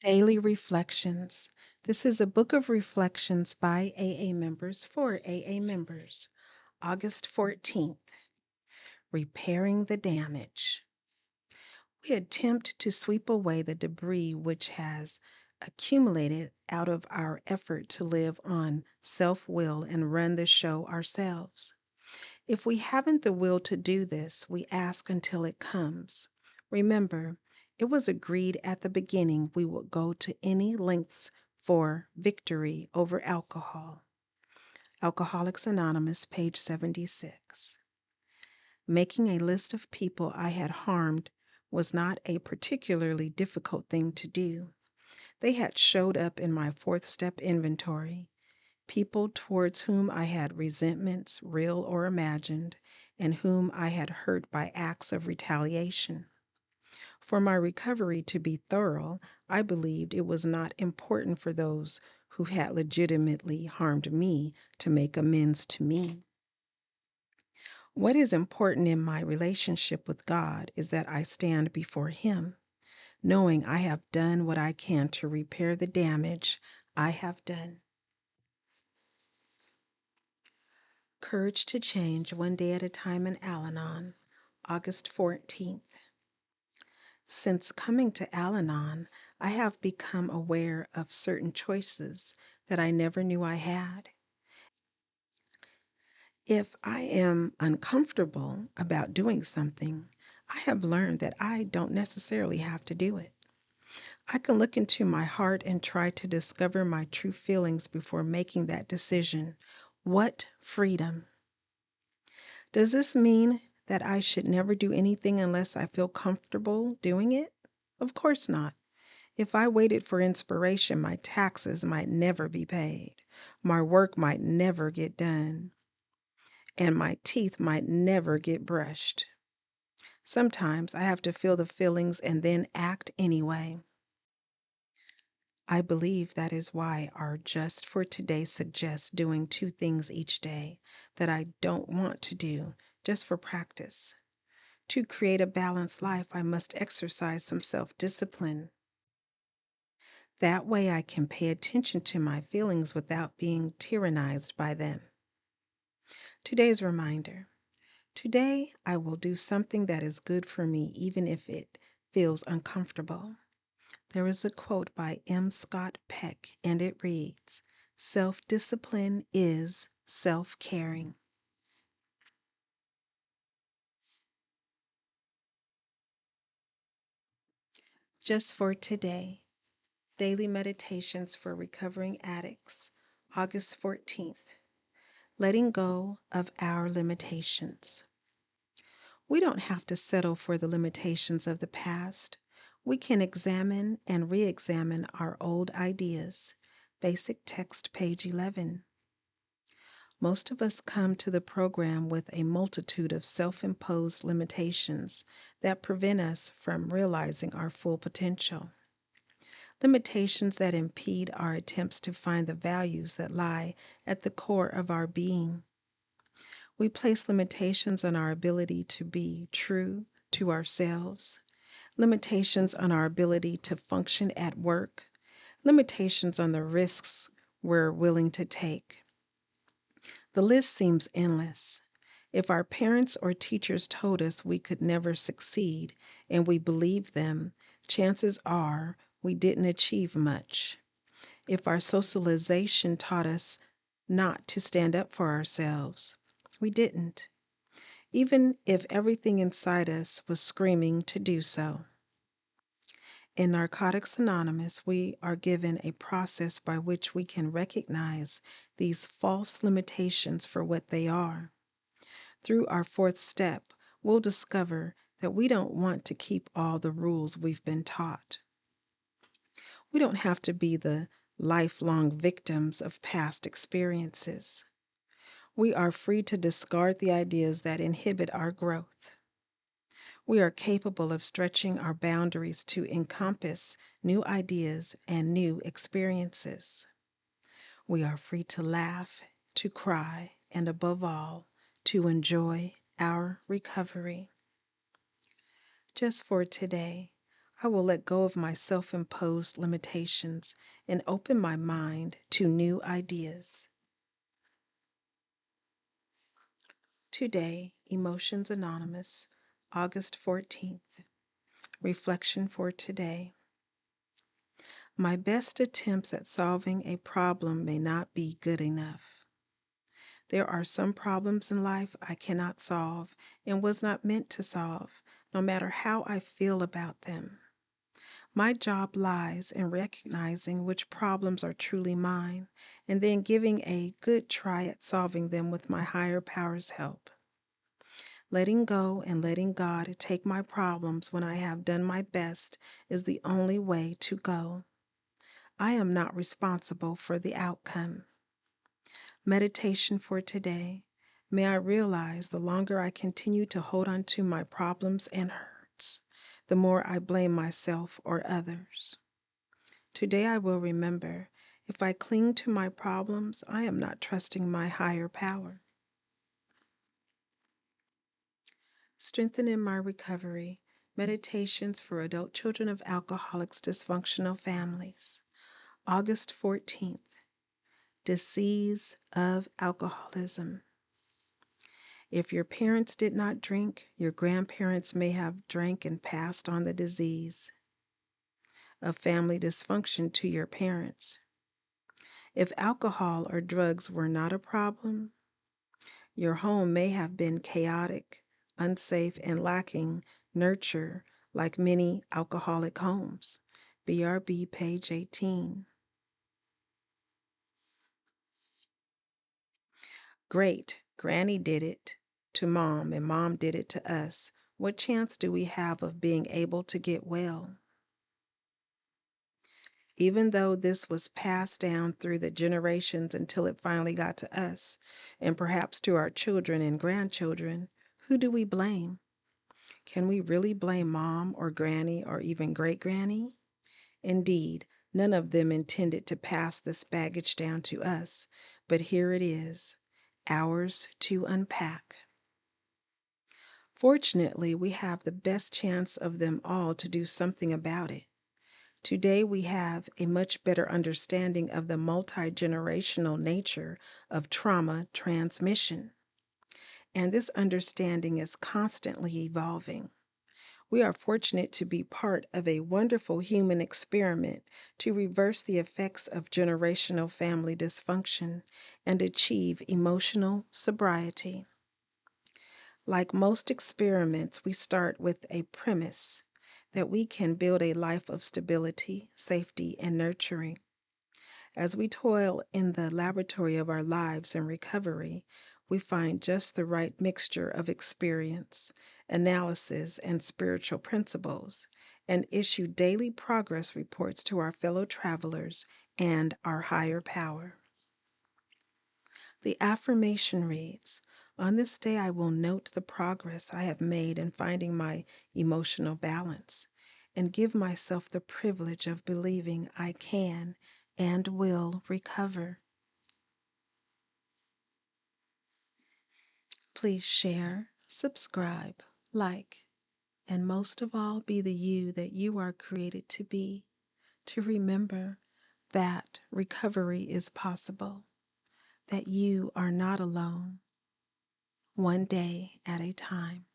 Daily Reflections. This is a book of reflections by AA members for AA members. August 14th. Repairing the damage. We attempt to sweep away the debris which has accumulated out of our effort to live on self will and run the show ourselves. If we haven't the will to do this, we ask until it comes. Remember, it was agreed at the beginning we would go to any lengths for victory over alcohol. Alcoholics Anonymous, page 76. Making a list of people I had harmed was not a particularly difficult thing to do. They had showed up in my fourth step inventory. People towards whom I had resentments, real or imagined, and whom I had hurt by acts of retaliation. For my recovery to be thorough, I believed it was not important for those who had legitimately harmed me to make amends to me. What is important in my relationship with God is that I stand before Him, knowing I have done what I can to repair the damage I have done. Courage to Change One Day at a Time in Al-Anon, August 14th. Since coming to Al-Anon, I have become aware of certain choices that I never knew I had. If I am uncomfortable about doing something, I have learned that I don't necessarily have to do it. I can look into my heart and try to discover my true feelings before making that decision. What freedom! Does this mean that I should never do anything unless I feel comfortable doing it? Of course not. If I waited for inspiration, my taxes might never be paid, my work might never get done, and my teeth might never get brushed. Sometimes I have to feel the feelings and then act anyway. I believe that is why our Just for Today suggests doing 2 things each day that I don't want to do just for practice. To create a balanced life, I must exercise some self-discipline. That way I can pay attention to my feelings without being tyrannized by them. Today's reminder. Today I will do something that is good for me even if it feels uncomfortable. There is a quote by M. Scott Peck, and it reads, "Self-discipline is self-caring." Just for Today. Daily Meditations for Recovering Addicts, August 14th. Letting go of our limitations. We don't have to settle for the limitations of the past. We can examine and re-examine our old ideas. Basic text, page 11. Most of us come to the program with a multitude of self-imposed limitations that prevent us from realizing our full potential. Limitations that impede our attempts to find the values that lie at the core of our being. We place limitations on our ability to be true to ourselves, limitations on our ability to function at work, limitations on the risks we're willing to take. The list seems endless. If our parents or teachers told us we could never succeed and we believed them, chances are we didn't achieve much. If our socialization taught us not to stand up for ourselves, we didn't, even if everything inside us was screaming to do so. In Narcotics Anonymous, we are given a process by which we can recognize these false limitations for what they are. Through our fourth step, we'll discover that we don't want to keep all the rules we've been taught. We don't have to be the lifelong victims of past experiences. We are free to discard the ideas that inhibit our growth. We are capable of stretching our boundaries to encompass new ideas and new experiences. We are free to laugh, to cry, and above all, to enjoy our recovery. Just for today, I will let go of my self-imposed limitations and open my mind to new ideas. Today, Emotions Anonymous, August 14th. Reflection for today. My best attempts at solving a problem may not be good enough. There are some problems in life I cannot solve and was not meant to solve, no matter how I feel about them. My job lies in recognizing which problems are truly mine and then giving a good try at solving them with my higher power's help. Letting go and letting God take my problems when I have done my best is the only way to go. I am not responsible for the outcome. Meditation for today. May I realize the longer I continue to hold on to my problems and hurts, the more I blame myself or others. Today I will remember, if I cling to my problems, I am not trusting my higher power. Strengthening my recovery. Meditations for adult children of alcoholics, dysfunctional families. August 14th. Disease of alcoholism. If your parents did not drink, your grandparents may have drank and passed on the disease of family dysfunction to your parents. If alcohol or drugs were not a problem, your home may have been chaotic, unsafe, and lacking nurture like many alcoholic homes. BRB, page 18. Great, Granny did it to Mom, and Mom did it to us. What chance do we have of being able to get well? Even though this was passed down through the generations until it finally got to us, and perhaps to our children and grandchildren, who do we blame? Can we really blame Mom or Granny or even Great-Granny? Indeed, none of them intended to pass this baggage down to us, but here it is, ours to unpack. Fortunately, we have the best chance of them all to do something about it. Today, we have a much better understanding of the multi-generational nature of trauma transmission. And this understanding is constantly evolving. We are fortunate to be part of a wonderful human experiment to reverse the effects of generational family dysfunction and achieve emotional sobriety. Like most experiments, we start with a premise that we can build a life of stability, safety, and nurturing. As we toil in the laboratory of our lives in recovery, we find just the right mixture of experience, analysis, and spiritual principles, and issue daily progress reports to our fellow travelers and our higher power. The affirmation reads, "On this day I will note the progress I have made in finding my emotional balance and give myself the privilege of believing I can and will recover." Please share, subscribe, like, and most of all, be the you that you are created to be. To remember that recovery is possible, that you are not alone, one day at a time.